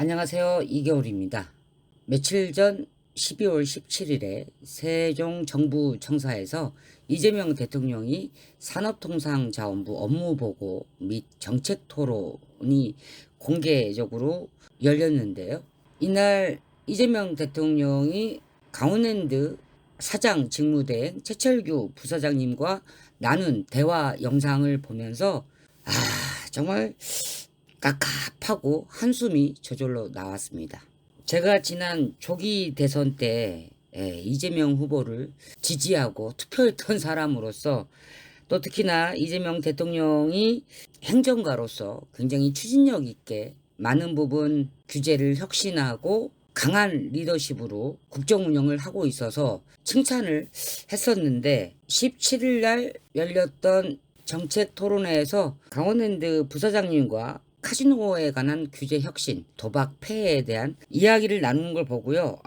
안녕하세요. 이겨울입니다. 며칠 전 12월 17일에 세종정부청사에서 이재명 대통령이 산업통상자원부 업무보고 및 정책토론이 공개적으로 열렸는데요. 이날 이재명 대통령이 강원랜드 사장 직무대행 최철규 부사장님과 나눈 대화 영상을 보면서 정말 깝깝하고 한숨이 저절로 나왔습니다. 제가 지난 조기 대선 때 이재명 후보를 지지하고 투표했던 사람으로서 또 특히나 이재명 대통령이 행정가로서 굉장히 추진력 있게 많은 부분 규제를 혁신하고 강한 리더십으로 국정 운영을 하고 있어서 칭찬을 했었는데 17일 날 열렸던 정책 토론회에서 강원랜드 부사장님과 카지노에 관한 규제 혁신, 도박 폐해에 대한 이야기를 나누는 걸 보고요.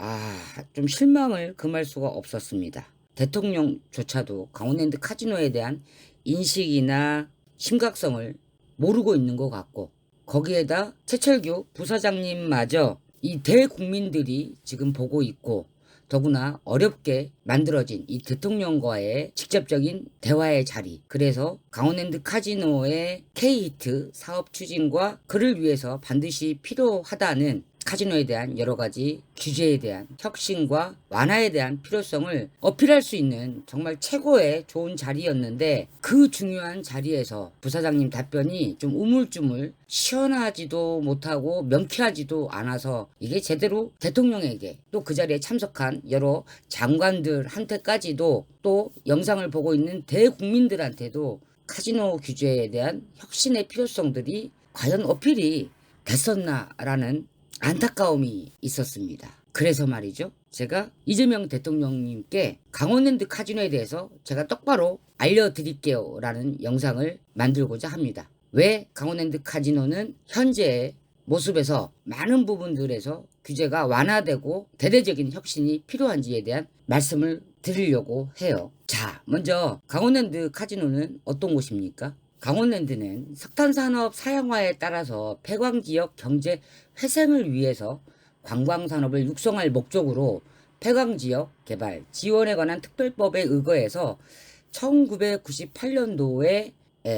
좀 실망을 금할 수가 없었습니다. 대통령조차도 강원랜드 카지노에 대한 인식이나 심각성을 모르고 있는 것 같고, 거기에다 최철규 부사장님마저 이 대국민들이 지금 보고 있고, 더구나 어렵게 만들어진 이 대통령과의 직접적인 대화의 자리, 그래서 강원랜드 카지노의 K히트 사업 추진과 그를 위해서 반드시 필요하다는 카지노에 대한 여러 가지 규제에 대한 혁신과 완화에 대한 필요성을 어필할 수 있는 정말 최고의 좋은 자리였는데, 그 중요한 자리에서 부사장님 답변이 좀 우물쭈물 시원하지도 못하고 명쾌하지도 않아서 이게 제대로 대통령에게 또 그 자리에 참석한 여러 장관들한테까지도 또 영상을 보고 있는 대국민들한테도 카지노 규제에 대한 혁신의 필요성들이 과연 어필이 됐었나라는 안타까움이 있었습니다. 그래서 말이죠. 제가 이재명 대통령님께 강원랜드 카지노에 대해서 제가 똑바로 알려드릴게요 라는 영상을 만들고자 합니다. 왜 강원랜드 카지노는 현재의 모습에서 많은 부분들에서 규제가 완화되고 대대적인 혁신이 필요한지에 대한 말씀을 드리려고 해요. 자, 먼저 강원랜드 카지노는 어떤 곳입니까? 강원랜드는 석탄산업 사양화에 따라서 폐광지역 경제 회생을 위해서 관광산업을 육성할 목적으로 폐광지역 개발 지원에 관한 특별법에 의거해서 1998년도에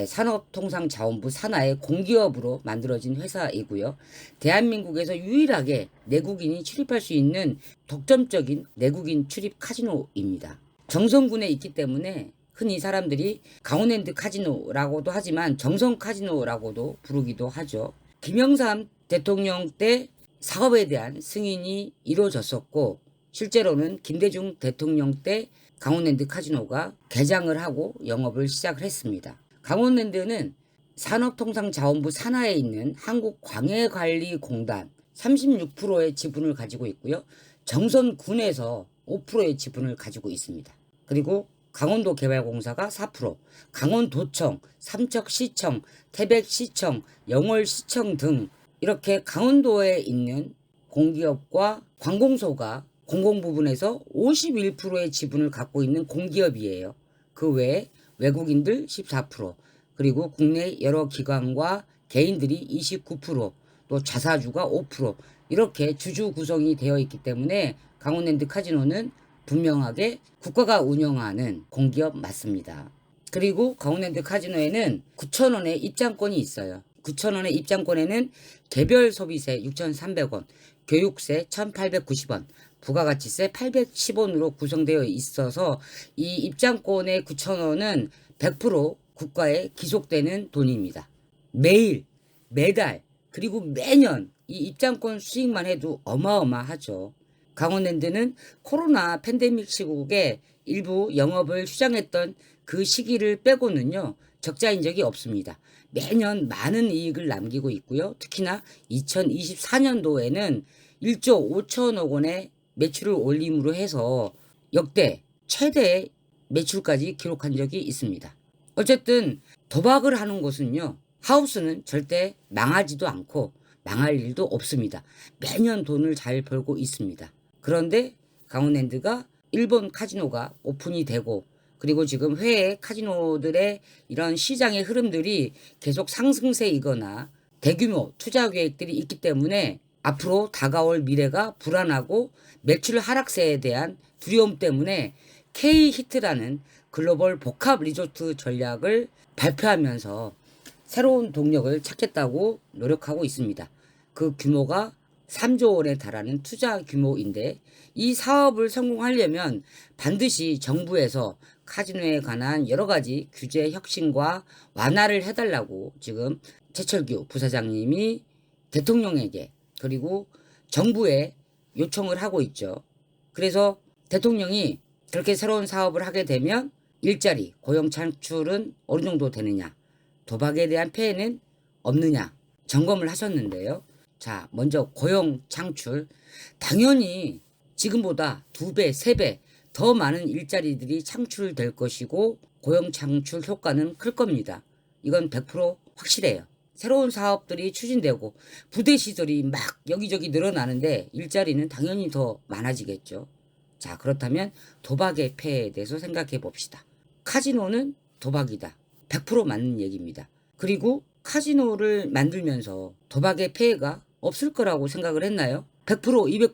산업통상자원부 산하의 공기업으로 만들어진 회사이고요. 대한민국에서 유일하게 내국인이 출입할 수 있는 독점적인 내국인 출입 카지노입니다. 정선군에 있기 때문에 흔히 사람들이 강원랜드 카지노라고도 하지만 정선 카지노라고도 부르기도 하죠. 김영삼 대통령 때 사업에 대한 승인이 이루어졌었고, 실제로는 김대중 대통령 때 강원랜드 카지노가 개장을 하고 영업을 시작을 했습니다. 강원랜드는 산업통상자원부 산하에 있는 한국광해관리공단 36%의 지분을 가지고 있고요. 정선군에서 5%의 지분을 가지고 있습니다. 그리고 강원도개발공사가 4%, 강원도청, 삼척시청, 태백시청, 영월시청 등 이렇게 강원도에 있는 공기업과 관공서가 공공부분에서 51%의 지분을 갖고 있는 공기업이에요. 그 외에 외국인들 14%, 그리고 국내 여러 기관과 개인들이 29%, 또 자사주가 5%, 이렇게 주주 구성이 되어 있기 때문에 강원랜드 카지노는 분명하게 국가가 운영하는 공기업 맞습니다. 그리고 강원랜드 카지노에는 9,000원의 입장권이 있어요. 9,000원의 입장권에는 개별 소비세 6,300원, 교육세 1,890원, 부가가치세 810원으로 구성되어 있어서 이 입장권의 9,000원은 100% 국가에 기속되는 돈입니다. 매일, 매달, 그리고 매년 이 입장권 수익만 해도 어마어마하죠. 강원랜드는 코로나 팬데믹 시국에 일부 영업을 휴장했던 그 시기를 빼고는요, 적자인 적이 없습니다. 매년 많은 이익을 남기고 있고요. 특히나 2024년도에는 1조 5천억 원의 매출을 올림으로 해서 역대 최대의 매출까지 기록한 적이 있습니다. 어쨌든 도박을 하는 곳은요, 하우스는 절대 망하지도 않고 망할 일도 없습니다. 매년 돈을 잘 벌고 있습니다. 그런데 강원랜드가 일본 카지노가 오픈이 되고, 그리고 지금 해외 카지노들의 이런 시장의 흐름들이 계속 상승세이거나 대규모 투자 계획들이 있기 때문에 앞으로 다가올 미래가 불안하고 매출 하락세에 대한 두려움 때문에 K-히트라는 글로벌 복합 리조트 전략을 발표하면서 새로운 동력을 찾겠다고 노력하고 있습니다. 그 규모가 3조 원에 달하는 투자 규모인데 이 사업을 성공하려면 반드시 정부에서 카지노에 관한 여러 가지 규제 혁신과 완화를 해달라고 지금 최철규 부사장님이 대통령에게 그리고 정부에 요청을 하고 있죠. 그래서 대통령이 그렇게 새로운 사업을 하게 되면 일자리, 고용 창출은 어느 정도 되느냐, 도박에 대한 폐해는 없느냐 점검을 하셨는데요. 자, 먼저 고용 창출. 당연히 지금보다 2배, 3배 더 많은 일자리들이 창출될 것이고 고용 창출 효과는 클 겁니다. 이건 100% 확실해요. 새로운 사업들이 추진되고 부대 시설이 막 여기저기 늘어나는데 일자리는 당연히 더 많아지겠죠. 자, 그렇다면 도박의 폐해에 대해서 생각해 봅시다. 카지노는 도박이다. 100% 맞는 얘기입니다. 그리고 카지노를 만들면서 도박의 폐해가 없을 거라고 생각을 했나요? 100%,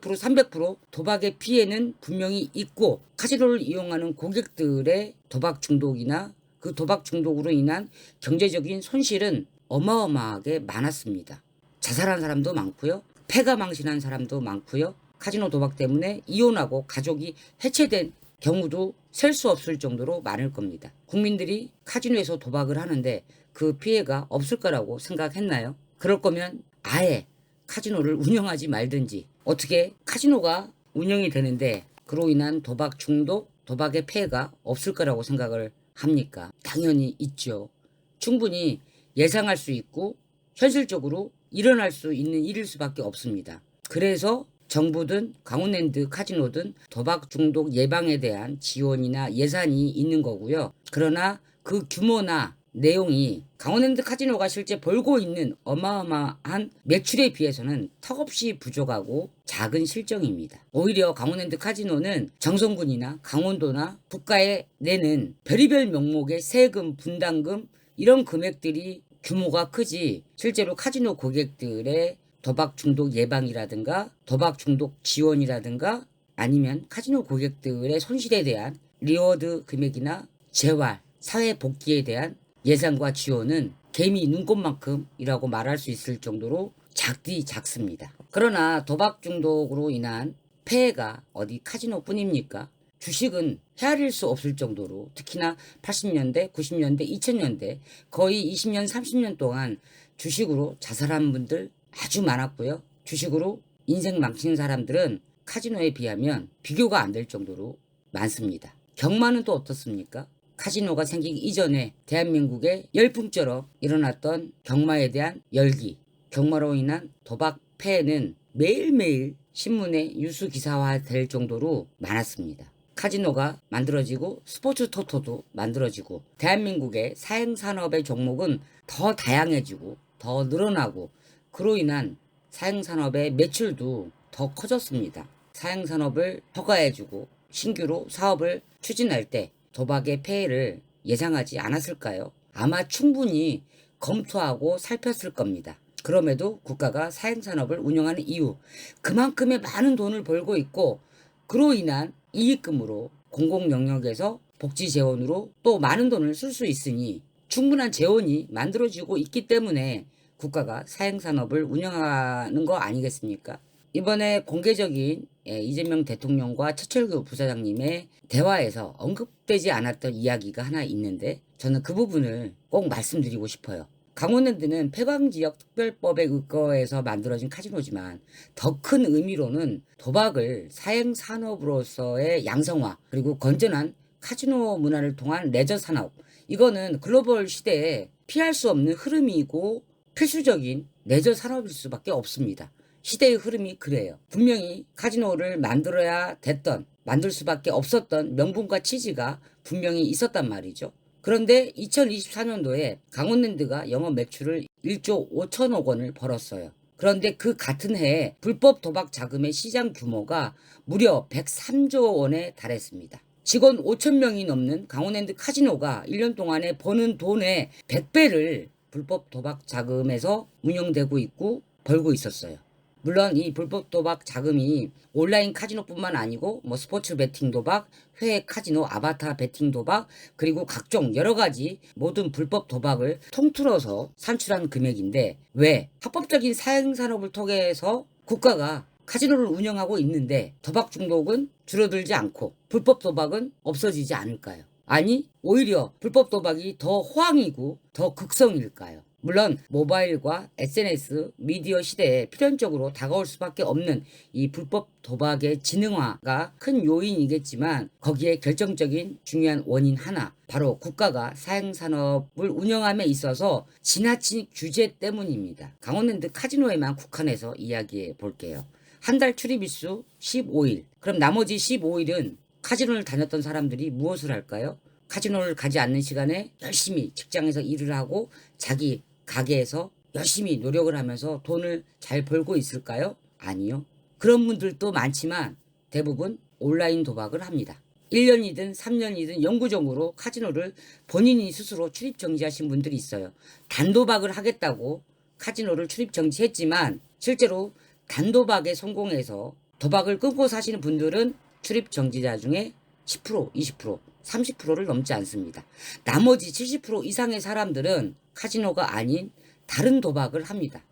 200%, 300% 도박의 피해는 분명히 있고 카지노를 이용하는 고객들의 도박 중독이나 그 도박 중독으로 인한 경제적인 손실은 어마어마하게 많았습니다. 자살한 사람도 많고요. 폐가 망신한 사람도 많고요. 카지노 도박 때문에 이혼하고 가족이 해체된 경우도 셀 수 없을 정도로 많을 겁니다. 국민들이 카지노에서 도박을 하는데 그 피해가 없을 거라고 생각했나요? 그럴 거면 아예 카지노를 운영하지 말든지 어떻게 카지노가 운영이 되는데 그로 인한 도박 중독, 도박의 폐해가 없을 거라고 생각을 합니까? 당연히 있죠. 충분히 예상할 수 있고 현실적으로 일어날 수 있는 일일 수밖에 없습니다. 그래서 정부든 강원랜드 카지노든 도박 중독 예방에 대한 지원이나 예산이 있는 거고요. 그러나 그 규모나 내용이 강원랜드 카지노가 실제 벌고 있는 어마어마한 매출에 비해서는 턱없이 부족하고 작은 실정입니다. 오히려 강원랜드 카지노는 정성군이나 강원도나 국가에 내는 별의별 명목의 세금, 분담금 이런 금액들이 규모가 크지 실제로 카지노 고객들의 도박 중독 예방이라든가 도박 중독 지원이라든가 아니면 카지노 고객들의 손실에 대한 리워드 금액이나 재활, 사회 복귀에 대한 예산과 지원은 개미 눈곱만큼이라고 말할 수 있을 정도로 작디 작습니다. 그러나 도박 중독으로 인한 폐해가 어디 카지노뿐입니까? 주식은 헤아릴 수 없을 정도로 특히나 80년대, 90년대, 2000년대 거의 20년, 30년 동안 주식으로 자살한 분들 아주 많았고요. 주식으로 인생 망친 사람들은 카지노에 비하면 비교가 안 될 정도로 많습니다. 경마는 또 어떻습니까? 카지노가 생기기 이전에 대한민국의 열풍처럼 일어났던 경마에 대한 열기, 경마로 인한 도박 폐해는 매일매일 신문에 뉴스 기사화 될 정도로 많았습니다. 카지노가 만들어지고 스포츠 토토도 만들어지고 대한민국의 사행산업의 종목은 더 다양해지고 더 늘어나고 그로 인한 사행산업의 매출도 더 커졌습니다. 사행산업을 허가해주고 신규로 사업을 추진할 때 도박의 폐해를 예상하지 않았을까요? 아마 충분히 검토하고 살폈을 겁니다. 그럼에도 국가가 사행산업을 운영하는 이유, 그만큼의 많은 돈을 벌고 있고 그로 인한 이익금으로 공공영역에서 복지재원으로 또 많은 돈을 쓸 수 있으니 충분한 재원이 만들어지고 있기 때문에 국가가 사행산업을 운영하는 거 아니겠습니까? 이번에 공개적인 이재명 대통령과 최철규 부사장님의 대화에서 언급되지 않았던 이야기가 하나 있는데 저는 그 부분을 꼭 말씀드리고 싶어요. 강원랜드는 폐광지역 특별법에 의거해서 만들어진 카지노지만 더 큰 의미로는 도박을 사행산업으로서의 양성화 그리고 건전한 카지노 문화를 통한 레저 산업 이거는 글로벌 시대에 피할 수 없는 흐름이고 필수적인 레저 산업일 수밖에 없습니다. 시대의 흐름이 그래요. 분명히 카지노를 만들어야 됐던 만들 수밖에 없었던 명분과 취지가 분명히 있었단 말이죠. 그런데 2024년도에 강원랜드가 영업 매출을 1조 5천억 원을 벌었어요. 그런데 그 같은 해에 불법 도박 자금의 시장 규모가 무려 103조 원에 달했습니다. 직원 5천 명이 넘는 강원랜드 카지노가 1년 동안에 버는 돈의 100배를 불법 도박 자금에서 운영되고 있고 벌고 있었어요. 물론 이 불법 도박 자금이 온라인 카지노뿐만 아니고 뭐 스포츠 베팅 도박, 해외 카지노, 아바타 베팅 도박, 그리고 각종 여러 가지 모든 불법 도박을 통틀어서 산출한 금액인데, 왜 합법적인 사행산업을 통해서 국가가 카지노를 운영하고 있는데 도박 중독은 줄어들지 않고 불법 도박은 없어지지 않을까요? 아니, 오히려 불법 도박이 더 호황이고 더 극성일까요? 물론 모바일과 SNS, 미디어 시대에 필연적으로 다가올 수밖에 없는 이 불법 도박의 진흥화가 큰 요인이겠지만, 거기에 결정적인 중요한 원인 하나, 바로 국가가 사행산업을 운영함에 있어서 지나친 규제 때문입니다. 강원랜드 카지노에만 국한해서 이야기해 볼게요. 한 달 출입일수 15일. 그럼 나머지 15일은 카지노를 다녔던 사람들이 무엇을 할까요? 카지노를 가지 않는 시간에 열심히 직장에서 일을 하고 자기 가게에서 열심히 노력을 하면서 돈을 잘 벌고 있을까요? 아니요. 그런 분들도 많지만 대부분 온라인 도박을 합니다. 1년이든 3년이든 영구적으로 카지노를 본인이 스스로 출입 정지하신 분들이 있어요. 단도박을 하겠다고 카지노를 출입 정지했지만 실제로 단도박에 성공해서 도박을 끊고 사시는 분들은 출입 정지자 중에 10%, 20%, 30%를 넘지 않습니다. 나머지 70% 이상의 사람들은 카지노가 아닌 다른 도박을 합니다.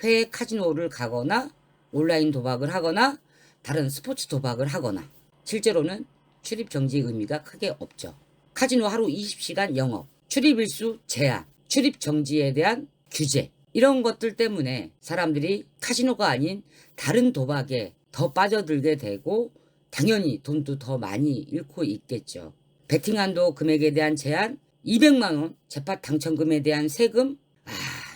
해외 카지노를 가거나 온라인 도박을 하거나 다른 스포츠 도박을 하거나, 실제로는 출입 정지의 의미가 크게 없죠. 카지노 하루 20시간 영업, 출입일수 제한, 출입 정지에 대한 규제, 이런 것들 때문에 사람들이 카지노가 아닌 다른 도박에 더 빠져들게 되고 당연히 돈도 더 많이 잃고 있겠죠. 베팅 한도 금액에 대한 제한, 200만 원 재팟 당첨금에 대한 세금,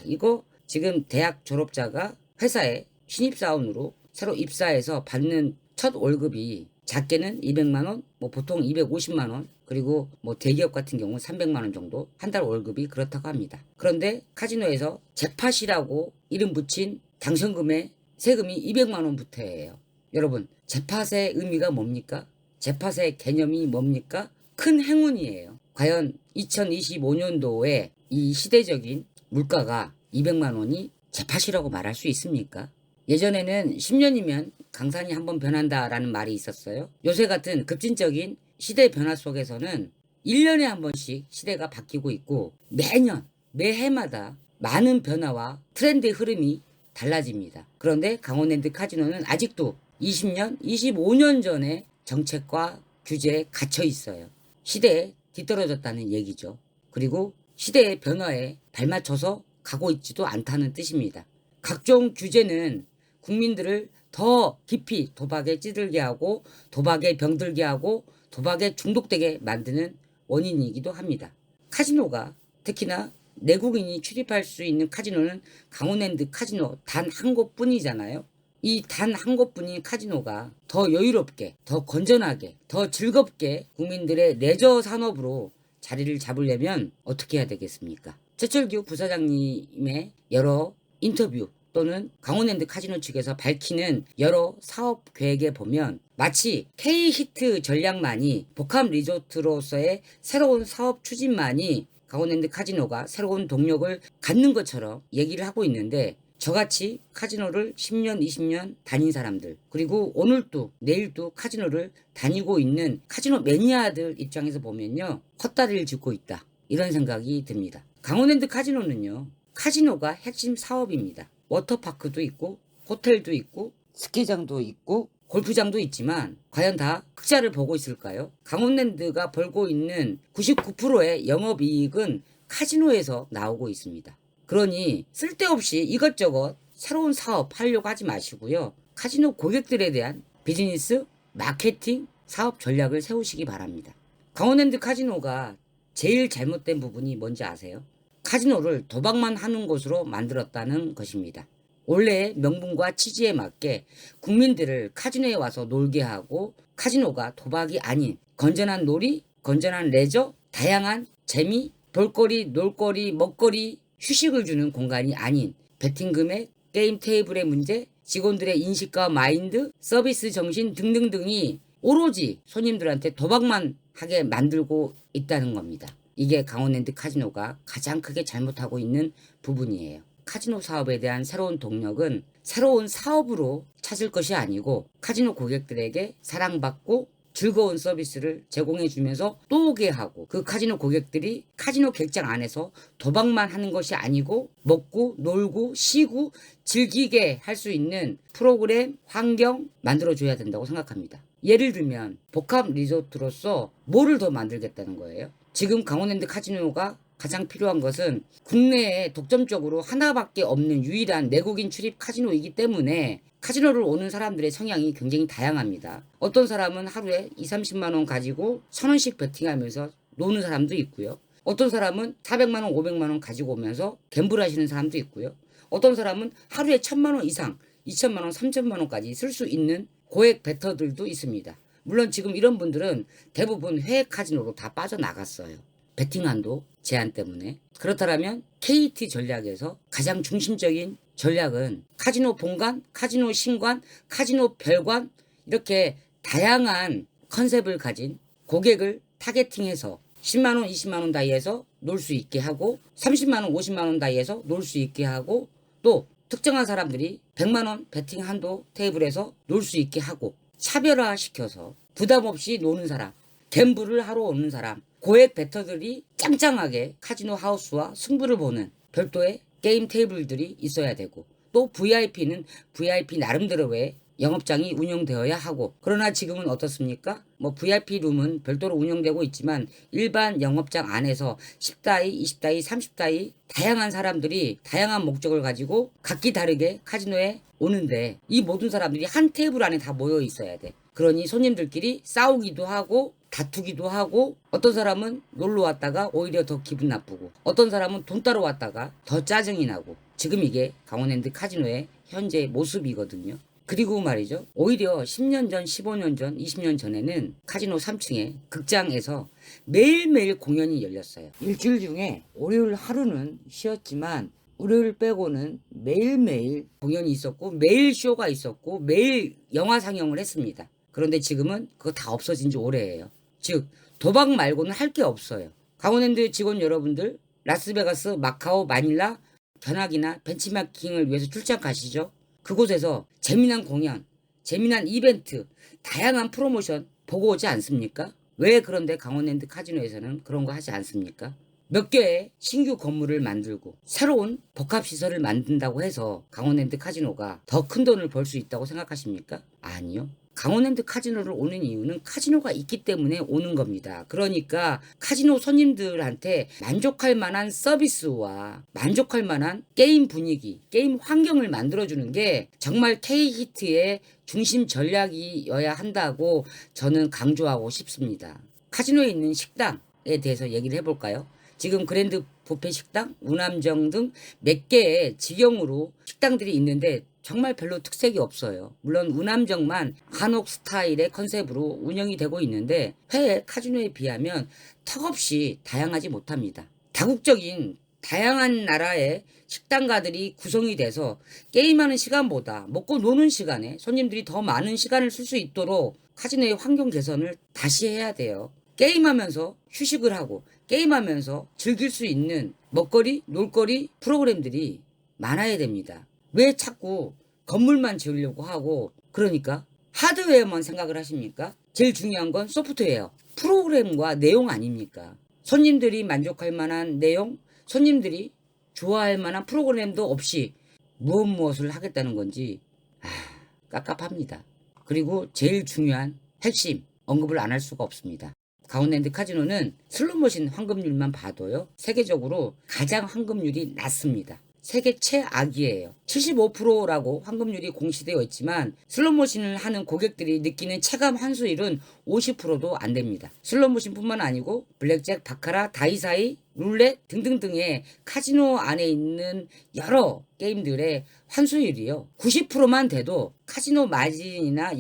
이거 지금 대학 졸업자가 회사에 신입사원으로 새로 입사해서 받는 첫 월급이 작게는 200만 원, 뭐 보통 250만 원, 그리고 뭐 대기업 같은 경우는 300만 원 정도 한 달 월급이 그렇다고 합니다. 그런데 카지노에서 재팟이라고 이름 붙인 당첨금의 세금이 200만 원부터예요. 여러분, 재팟의 의미가 뭡니까? 재팟의 개념이 뭡니까? 큰 행운이에요. 과연 2025년도에 이 시대적인 물가가 200만 원이 재팟이라고 말할 수 있습니까? 예전에는 10년이면 강산이 한번 변한다라는 말이 있었어요. 요새 같은 급진적인 시대 변화 속에서는 1년에 한 번씩 시대가 바뀌고 있고 매년, 매해마다 많은 변화와 트렌드의 흐름이 달라집니다. 그런데 강원랜드 카지노는 아직도 20년, 25년 전의 정책과 규제에 갇혀 있어요. 시대에 뒤떨어졌다는 얘기죠. 그리고 시대의 변화에 발맞춰서 가고 있지도 않다는 뜻입니다. 각종 규제는 국민들을 더 깊이 도박에 찌들게 하고 도박에 병들게 하고 도박에 중독되게 만드는 원인이기도 합니다. 카지노가, 특히나 내국인이 출입할 수 있는 카지노는 강원랜드 카지노 단 한 곳뿐이잖아요. 이 단 한 곳뿐인 카지노가 더 여유롭게, 더 건전하게, 더 즐겁게 국민들의 레저 산업으로 자리를 잡으려면 어떻게 해야 되겠습니까? 최철규 부사장님의 여러 인터뷰 또는 강원랜드 카지노 측에서 밝히는 여러 사업 계획에 보면 마치 K히트 전략만이, 복합 리조트로서의 새로운 사업 추진만이 강원랜드 카지노가 새로운 동력을 갖는 것처럼 얘기를 하고 있는데, 저같이 카지노를 10년, 20년 다닌 사람들, 그리고 오늘도 내일도 카지노를 다니고 있는 카지노 매니아들 입장에서 보면요, 헛다리를 짚고 있다, 이런 생각이 듭니다. 강원랜드 카지노는요, 카지노가 핵심 사업입니다. 워터파크도 있고 호텔도 있고 스키장도 있고 골프장도 있지만 과연 다 흑자를 보고 있을까요? 강원랜드가 벌고 있는 99%의 영업이익은 카지노에서 나오고 있습니다. 그러니 쓸데없이 이것저것 새로운 사업 하려고 하지 마시고요, 카지노 고객들에 대한 비즈니스, 마케팅, 사업 전략을 세우시기 바랍니다. 강원랜드 카지노가 제일 잘못된 부분이 뭔지 아세요? 카지노를 도박만 하는 곳으로 만들었다는 것입니다. 원래의 명분과 취지에 맞게 국민들을 카지노에 와서 놀게 하고, 카지노가 도박이 아닌 건전한 놀이, 건전한 레저, 다양한 재미, 볼거리, 놀거리, 먹거리, 휴식을 주는 공간이 아닌 베팅 금액, 게임 테이블의 문제, 직원들의 인식과 마인드, 서비스 정신 등등등이 오로지 손님들한테 도박만 하게 만들고 있다는 겁니다. 이게 강원랜드 카지노가 가장 크게 잘못하고 있는 부분이에요. 카지노 사업에 대한 새로운 동력은 새로운 사업으로 찾을 것이 아니고 카지노 고객들에게 사랑받고 즐거운 서비스를 제공해 주면서 또 오게 하고 그 카지노 고객들이 카지노 객장 안에서 도박만 하는 것이 아니고 먹고 놀고 쉬고 즐기게 할 수 있는 프로그램 환경 만들어 줘야 된다고 생각합니다. 예를 들면 복합 리조트로서 뭐를 더 만들겠다는 거예요? 지금 강원랜드 카지노가 가장 필요한 것은 국내에 독점적으로 하나밖에 없는 유일한 내국인 출입 카지노이기 때문에 카지노를 오는 사람들의 성향이 굉장히 다양합니다. 어떤 사람은 하루에 2, 30만 원 가지고 1,000원씩 베팅하면서 노는 사람도 있고요. 어떤 사람은 400만 원, 500만 원 가지고 오면서 갬블 하시는 사람도 있고요. 어떤 사람은 하루에 1,000만 원 이상, 2,000만 원, 3,000만 원까지 쓸 수 있는 고액 베터들도 있습니다. 물론 지금 이런 분들은 대부분 해외 카지노로 다 빠져나갔어요. 베팅 한도 제한 때문에. 그렇다면 KT 전략에서 가장 중심적인 전략은 카지노 본관, 카지노 신관, 카지노 별관 이렇게 다양한 컨셉을 가진 고객을 타겟팅해서 10만원, 20만원 다이에서 놀 수 있게 하고 30만원, 50만원 다이에서 놀 수 있게 하고 또 특정한 사람들이 100만원 베팅 한도 테이블에서 놀 수 있게 하고 차별화시켜서 부담 없이 노는 사람, 갬블을 하러 오는 사람, 고액 베터들이 짱짱하게 카지노 하우스와 승부를 보는 별도의 게임 테이블들이 있어야 되고 또 VIP는 VIP 나름대로의 영업장이 운영되어야 하고 그러나 지금은 어떻습니까? 뭐 VIP 룸은 별도로 운영되고 있지만 일반 영업장 안에서 10다이, 20다이, 30다이 다양한 사람들이 다양한 목적을 가지고 각기 다르게 카지노에 오는데 이 모든 사람들이 한 테이블 안에 다 모여 있어야 돼. 그러니 손님들끼리 싸우기도 하고 다투기도 하고 어떤 사람은 놀러 왔다가 오히려 더 기분 나쁘고 어떤 사람은 돈 따러 왔다가 더 짜증이 나고 지금 이게 강원랜드 카지노의 현재 모습이거든요. 그리고 말이죠. 오히려 10년 전, 15년 전, 20년 전에는 카지노 3층에 극장에서 매일매일 공연이 열렸어요. 일주일 중에 월요일 하루는 쉬었지만 월요일 빼고는 매일매일 공연이 있었고 매일 쇼가 있었고 매일 영화 상영을 했습니다. 그런데 지금은 그거 다 없어진 지 오래예요. 즉 도박 말고는 할 게 없어요. 강원랜드 직원 여러분들 라스베가스, 마카오, 마닐라, 견학이나 벤치마킹을 위해서 출장 가시죠. 그곳에서 재미난 공연, 재미난 이벤트, 다양한 프로모션 보고 오지 않습니까? 왜 그런데 강원랜드 카지노에서는 그런 거 하지 않습니까? 몇 개의 신규 건물을 만들고 새로운 복합시설을 만든다고 해서 강원랜드 카지노가 더 큰 돈을 벌 수 있다고 생각하십니까? 아니요. 강원랜드 카지노를 오는 이유는 카지노가 있기 때문에 오는 겁니다. 그러니까 카지노 손님들한테 만족할 만한 서비스와 만족할 만한 게임 분위기, 게임 환경을 만들어주는 게 정말 K히트의 중심 전략이어야 한다고 저는 강조하고 싶습니다. 카지노에 있는 식당에 대해서 얘기를 해볼까요? 지금 그랜드 뷔페 식당, 우남정 등 몇 개의 직영으로 식당들이 있는데 정말 별로 특색이 없어요. 물론 우남정만 한옥 스타일의 컨셉으로 운영이 되고 있는데 해외 카지노에 비하면 턱없이 다양하지 못합니다. 다국적인 다양한 나라의 식당가들이 구성이 돼서 게임하는 시간보다 먹고 노는 시간에 손님들이 더 많은 시간을 쓸 수 있도록 카지노의 환경 개선을 다시 해야 돼요. 게임하면서 휴식을 하고 게임하면서 즐길 수 있는 먹거리, 놀거리 프로그램들이 많아야 됩니다. 왜 자꾸 건물만 지으려고 하고 그러니까 하드웨어만 생각을 하십니까? 제일 중요한 건 소프트웨어, 프로그램과 내용 아닙니까? 손님들이 만족할 만한 내용, 손님들이 좋아할 만한 프로그램도 없이 무엇을 하겠다는 건지 깝깝합니다. 그리고 제일 중요한 핵심 언급을 안 할 수가 없습니다. 강원랜드 카지노는 슬롯머신 환급률만 봐도요 세계적으로 가장 환급률이 낮습니다. 세계 최악이에요. 75%라고 환급률이 공시되어 있지만 슬롯머신을 하는 고객들이 느끼는 체감 환수율은 50%도 안 됩니다. 슬롯머신뿐만 아니고 블랙잭, 바카라, 다이사이, 룰렛 등등등의 카지노 안에 있는 여러 게임들의 환수율이요 90%만 돼도 카지노 마진이나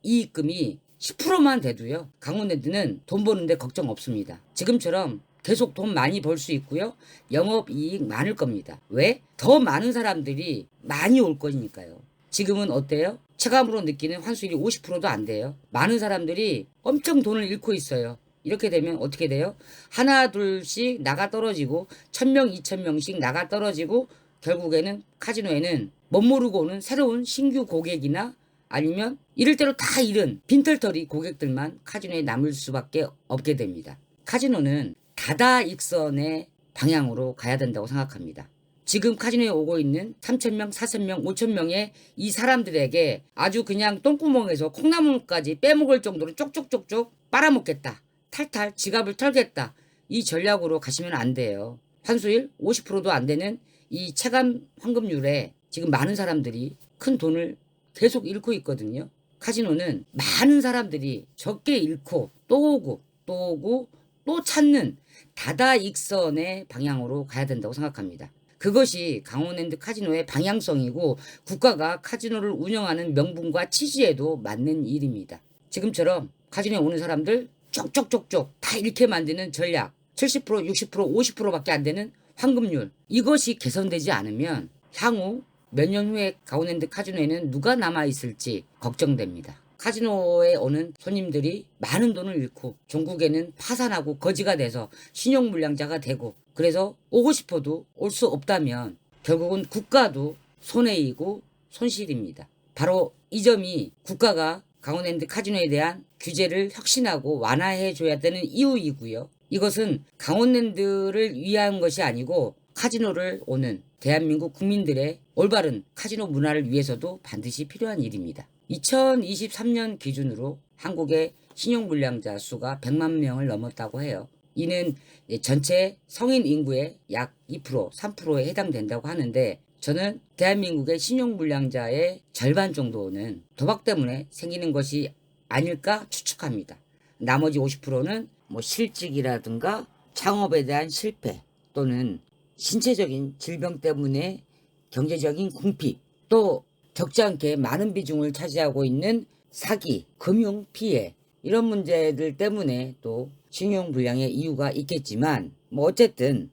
영업이익금이 10%만 돼도요 강원랜드는 돈 버는데 걱정 없습니다. 지금처럼 계속 돈 많이 벌 수 있고요 영업이익 많을 겁니다. 왜? 더 많은 사람들이 많이 올 거니까요. 지금은 어때요? 체감으로 느끼는 환수율이 50%도 안 돼요. 많은 사람들이 엄청 돈을 잃고 있어요. 이렇게 되면 어떻게 돼요? 하나 둘씩 나가 떨어지고 1,000명 2,000명씩 나가 떨어지고 결국에는 카지노에는 멋모르고 오는 새로운 신규 고객이나 아니면 이럴 대로 다 잃은 빈털터리 고객들만 카지노에 남을 수밖에 없게 됩니다. 카지노는 다다익선의 방향으로 가야 된다고 생각합니다. 지금 카지노에 오고 있는 3,000명, 4,000명, 5,000명의 이 사람들에게 아주 그냥 똥구멍에서 콩나물까지 빼먹을 정도로 쪽쪽쪽쪽 빨아먹겠다. 탈탈 지갑을 털겠다. 이 전략으로 가시면 안 돼요. 환수율 50%도 안 되는 이 체감 환급률에 지금 많은 사람들이 큰 돈을 계속 잃고 있거든요. 카지노는 많은 사람들이 적게 잃고 또 오고 또 오고 또 찾는 다다익선의 방향으로 가야 된다고 생각합니다. 그것이 강원랜드 카지노의 방향성이고 국가가 카지노를 운영하는 명분과 취지에도 맞는 일입니다. 지금처럼 카지노에 오는 사람들 쪽쪽쪽쪽 다 잃게 만드는 전략 70%, 60%, 50%밖에 안 되는 환급률 이것이 개선되지 않으면 향후 몇 년 후에 강원랜드 카지노에는 누가 남아있을지 걱정됩니다. 카지노에 오는 손님들이 많은 돈을 잃고 종국에는 파산하고 거지가 돼서 신용불량자가 되고 그래서 오고 싶어도 올 수 없다면 결국은 국가도 손해이고 손실입니다. 바로 이 점이 국가가 강원랜드 카지노에 대한 규제를 혁신하고 완화해 줘야 되는 이유이고요. 이것은 강원랜드를 위한 것이 아니고 카지노를 오는 대한민국 국민들의 올바른 카지노 문화를 위해서도 반드시 필요한 일입니다. 2023년 기준으로 한국의 신용불량자 수가 100만 명을 넘었다고 해요. 이는 전체 성인 인구의 약 2%, 3%에 해당된다고 하는데 저는 대한민국의 신용불량자의 절반 정도는 도박 때문에 생기는 것이 아닐까 추측합니다. 나머지 50%는 실직이라든가 창업에 대한 실패 또는 신체적인 질병 때문에 경제적인 궁핍 또 적지 않게 많은 비중을 차지하고 있는 사기, 금융 피해 이런 문제들 때문에 또 신용불량의 이유가 있겠지만 어쨌든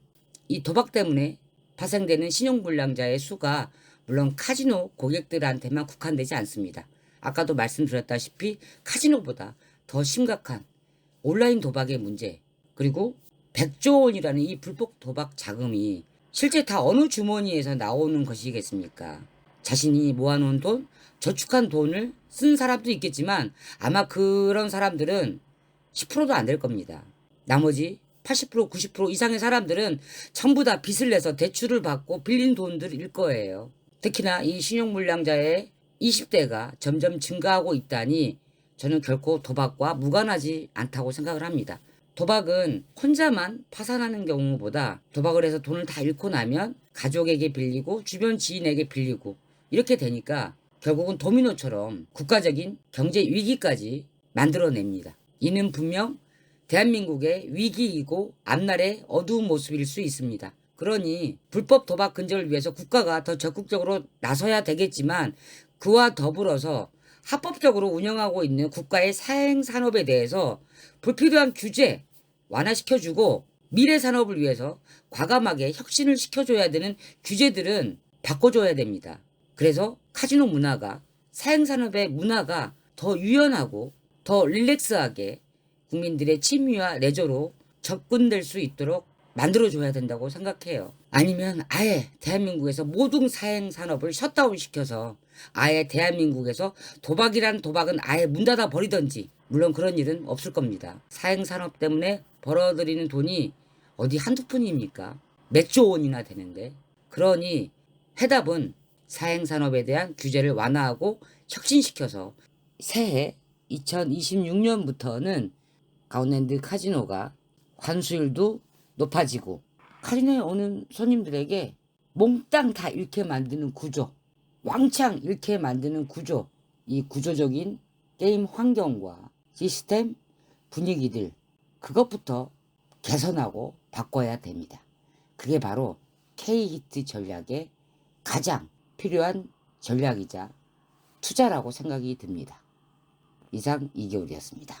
이 도박 때문에 발생되는 신용불량자의 수가 물론 카지노 고객들한테만 국한되지 않습니다. 아까도 말씀드렸다시피 카지노보다 더 심각한 온라인 도박의 문제 그리고 100조 원이라는 이 불법 도박 자금이 실제 다 어느 주머니에서 나오는 것이겠습니까? 자신이 모아놓은 돈, 저축한 돈을 쓴 사람도 있겠지만 아마 그런 사람들은 10%도 안 될 겁니다. 나머지 80%, 90% 이상의 사람들은 전부 다 빚을 내서 대출을 받고 빌린 돈들일 거예요. 특히나 이 신용불량자의 20대가 점점 증가하고 있다니 저는 결코 도박과 무관하지 않다고 생각을 합니다. 도박은 혼자만 파산하는 경우보다 도박을 해서 돈을 다 잃고 나면 가족에게 빌리고 주변 지인에게 빌리고 이렇게 되니까 결국은 도미노처럼 국가적인 경제 위기까지 만들어냅니다. 이는 분명 대한민국의 위기이고 앞날의 어두운 모습일 수 있습니다. 그러니 불법 도박 근절을 위해서 국가가 더 적극적으로 나서야 되겠지만 그와 더불어서 합법적으로 운영하고 있는 국가의 사행산업에 대해서 불필요한 규제 완화시켜주고 미래 산업을 위해서 과감하게 혁신을 시켜줘야 되는 규제들은 바꿔줘야 됩니다. 그래서 카지노 문화가 사행산업의 문화가 더 유연하고 더 릴렉스하게 국민들의 취미와 레저로 접근될 수 있도록 만들어줘야 된다고 생각해요. 아니면 아예 대한민국에서 모든 사행산업을 셧다운 시켜서 아예 대한민국에서 도박이란 도박은 아예 문 닫아 버리던지 물론 그런 일은 없을 겁니다. 사행산업 때문에 벌어들이는 돈이 어디 한두 푼입니까? 몇 조 원이나 되는데 그러니 해답은 사행산업에 대한 규제를 완화하고 혁신시켜서 새해 2026년부터는 강원랜드 카지노가 환수율도 높아지고 카지노에 오는 손님들에게 몽땅 다 잃게 만드는 구조 왕창 잃게 만드는 구조 이 구조적인 게임 환경과 시스템 분위기들 그것부터 개선하고 바꿔야 됩니다. 그게 바로 K히트 전략의 가장 필요한 전략이자 투자라고 생각이 듭니다. 이상 이겨울이었습니다.